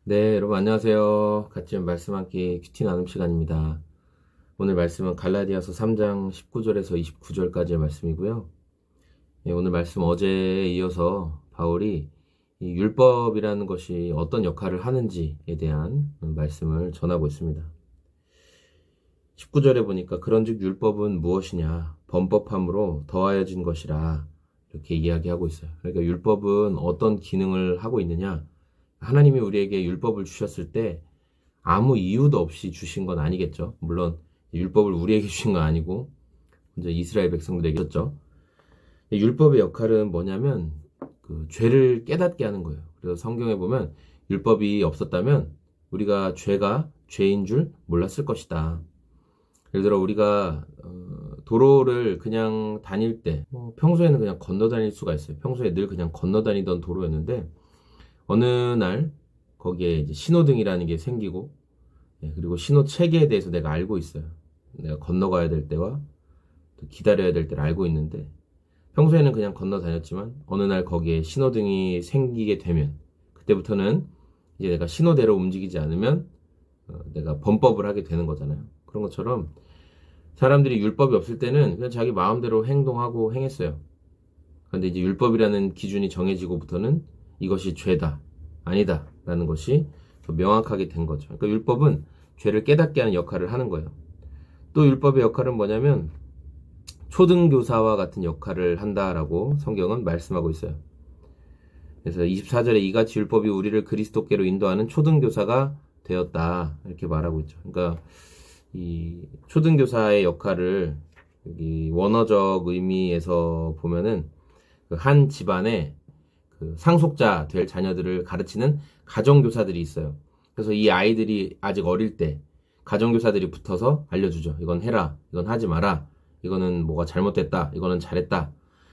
네, 여러분 안녕하세요. 같이 말씀 함께 큐티 나눔 시간입니다. 오늘 말씀은 갈라디아서 3장 19절에서 29절까지의 말씀이고요. 오늘 말씀 어제에 이어서 바울이 이 율법이라는 것이 어떤 역할을 하는지에 대한 말씀을 전하고 있습니다. 19절에 보니까 그런즉 율법은 무엇이냐? 범법함으로 더하여진 것이라 이렇게 이야기하고 있어요. 그러니까 율법은 어떤 기능을 하고 있느냐? 하나님이 우리에게 율법을 주셨을 때 아무 이유도 없이 주신 건 아니겠죠. 물론 율법을 우리에게 주신 건 아니고 이제 이스라엘 백성들에게 줬죠. 율법의 역할은 뭐냐면 그 죄를 깨닫게 하는 거예요. 그래서 성경에 보면 율법이 없었다면 우리가 죄가 죄인 줄 몰랐을 것이다. 예를 들어 우리가 도로를 그냥 다닐 때 평소에는 그냥 건너 다닐 수가 있어요. 평소에 늘 그냥 건너 다니던 도로였는데 어느 날 거기에 이제 신호등이라는 게 생기고 그리고 신호 체계에 대해서 내가 알고 있어요. 내가 건너가야 될 때와 또 기다려야 될 때를 알고 있는데 평소에는 그냥 건너 다녔지만 어느 날 거기에 신호등이 생기게 되면 그때부터는 이제 내가 신호대로 움직이지 않으면 내가 범법을 하게 되는 거잖아요. 그런 것처럼 사람들이 율법이 없을 때는 그냥 자기 마음대로 행동하고 행했어요. 그런데 이제 율법이라는 기준이 정해지고부터는 이것이 죄다, 아니다 라는 것이 더 명확하게 된 거죠. 그러니까 율법은 죄를 깨닫게 하는 역할을 하는 거예요. 또 율법의 역할은 뭐냐면 초등교사와 같은 역할을 한다라고 성경은 말씀하고 있어요. 그래서 24절에 이같이 율법이 우리를 그리스도께로 인도하는 초등교사가 되었다 이렇게 말하고 있죠. 그러니까 이 초등교사의 역할을 여기 원어적 의미에서 보면은 그 한 집안에 그 상속자 될 자녀들을 가르치는 가정교사들이 있어요. 그래서 이 아이들이 아직 어릴 때 가정교사들이 붙어서 알려주죠. 이건 해라, 이건 하지 마라, 이거는 뭐가 잘못됐다, 이거는 잘했다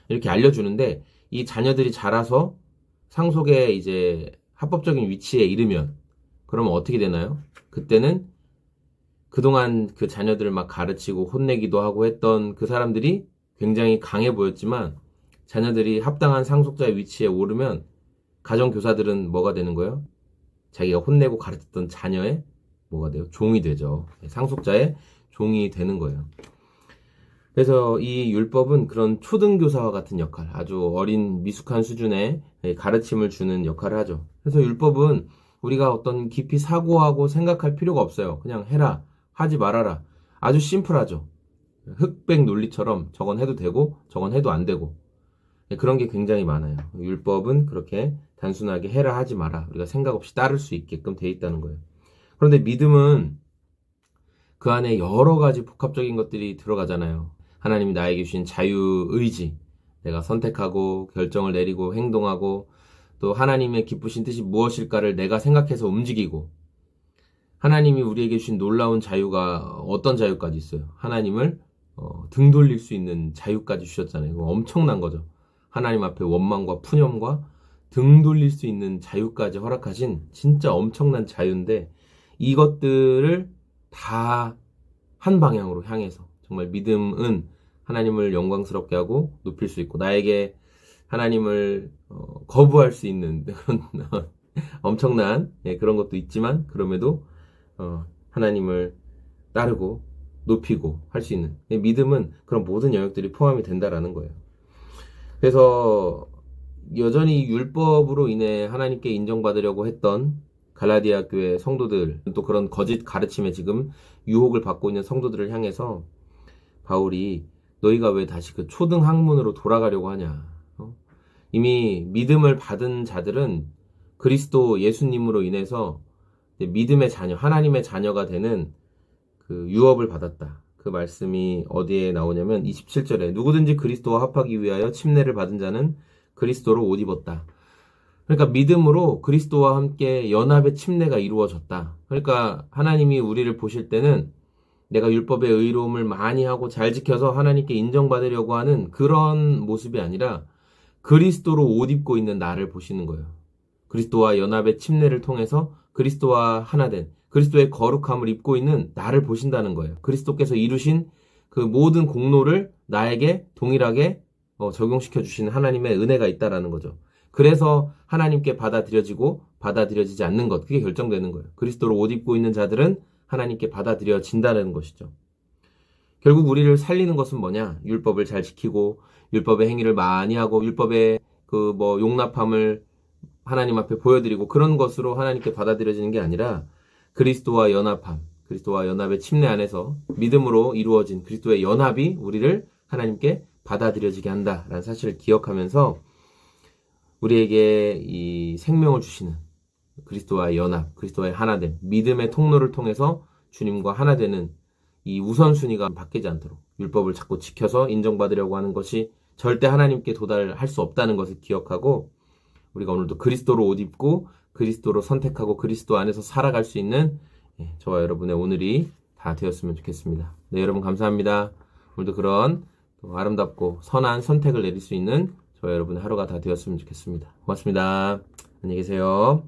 이렇게 알려주는데 이 자녀들이 자라서 상속의 이제 합법적인 위치에 이르면 그러면 어떻게 되나요? 그때는 그동안 그 자녀들을 막 가르치고 혼내기도 하고 했던 그 사람들이 굉장히 강해 보였지만 자녀들이 합당한 상속자의 위치에 오르면 가정교사들은 뭐가 되는 거예요? 자기가 혼내고 가르쳤던 자녀의 뭐가 돼요? 종이 되죠. 상속자의 종이 되는 거예요. 그래서 이 율법은 그런 초등교사와 같은 역할, 아주 어린 미숙한 수준의 가르침을 주는 역할을 하죠. 그래서 율법은 우리가 어떤 깊이 사고하고 생각할 필요가 없어요. 그냥 해라, 하지 말아라. 아주 심플하죠. 흑백 논리처럼 저건 해도 되고 저건 해도 안 되고 그런 게 굉장히 많아요. 율법은 그렇게 단순하게 해라 하지 마라 우리가 생각 없이 따를 수 있게끔 돼 있다는 거예요. 그런데 믿음은 그 안에 여러 가지 복합적인 것들이 들어가잖아요. 하나님이 나에게 주신 자유의지, 내가 선택하고 결정을 내리고 행동하고 또 하나님의 기쁘신 뜻이 무엇일까를 내가 생각해서 움직이고 하나님이 우리에게 주신 놀라운 자유가 어떤 자유까지 있어요. 하나님을 등 돌릴 수 있는 자유까지 주셨잖아요. 이거 엄청난 거죠. 하나님 앞에 원망과 푸념과 등 돌릴 수 있는 자유까지 허락하신 진짜 엄청난 자유인데 이것들을 다 한 방향으로 향해서 정말 믿음은 하나님을 영광스럽게 하고 높일 수 있고 나에게 하나님을 거부할 수 있는 그런 엄청난 그런 것도 있지만 그럼에도 하나님을 따르고 높이고 할 수 있는 믿음은 그런 모든 영역들이 포함이 된다라는 거예요. 그래서 여전히 율법으로 인해 하나님께 인정받으려고 했던 갈라디아 교회 성도들 또 그런 거짓 가르침에 지금 유혹을 받고 있는 성도들을 향해서 바울이 너희가 왜 다시 그 초등 학문으로 돌아가려고 하냐. 이미 믿음을 받은 자들은 그리스도 예수님으로 인해서 믿음의 자녀, 하나님의 자녀가 되는 그 유업을 받았다. 그 말씀이 어디에 나오냐면 27절에 누구든지 그리스도와 합하기 위하여 침례를 받은 자는 그리스도로 옷 입었다. 그러니까 믿음으로 그리스도와 함께 연합의 침례가 이루어졌다. 그러니까 하나님이 우리를 보실 때는 내가 율법의 의로움을 많이 하고 잘 지켜서 하나님께 인정받으려고 하는 그런 모습이 아니라 그리스도로 옷 입고 있는 나를 보시는 거예요. 그리스도와 연합의 침례를 통해서 그리스도와 하나 된 그리스도의 거룩함을 입고 있는 나를 보신다는 거예요. 그리스도께서 이루신 그 모든 공로를 나에게 동일하게 적용시켜 주시는 하나님의 은혜가 있다라는 거죠. 그래서 하나님께 받아들여지고 받아들여지지 않는 것, 그게 결정되는 거예요. 그리스도로 옷 입고 있는 자들은 하나님께 받아들여진다는 것이죠. 결국 우리를 살리는 것은 뭐냐? 율법을 잘 지키고 율법의 행위를 많이 하고 율법의 용납함을 하나님 앞에 보여드리고 그런 것으로 하나님께 받아들여지는 게 아니라 그리스도와 연합함, 그리스도와 연합의 침례 안에서 믿음으로 이루어진 그리스도의 연합이 우리를 하나님께 받아들여지게 한다라는 사실을 기억하면서 우리에게 이 생명을 주시는 그리스도와의 연합, 그리스도와의 하나됨, 믿음의 통로를 통해서 주님과 하나 되는 이 우선순위가 바뀌지 않도록 율법을 자꾸 지켜서 인정받으려고 하는 것이 절대 하나님께 도달할 수 없다는 것을 기억하고 우리가 오늘도 그리스도로 옷 입고 그리스도로 선택하고 그리스도 안에서 살아갈 수 있는 저와 여러분의 오늘이 다 되었으면 좋겠습니다. 네, 여러분 감사합니다. 오늘도 그런 아름답고 선한 선택을 내릴 수 있는 저와 여러분의 하루가 다 되었으면 좋겠습니다. 고맙습니다. 안녕히 계세요.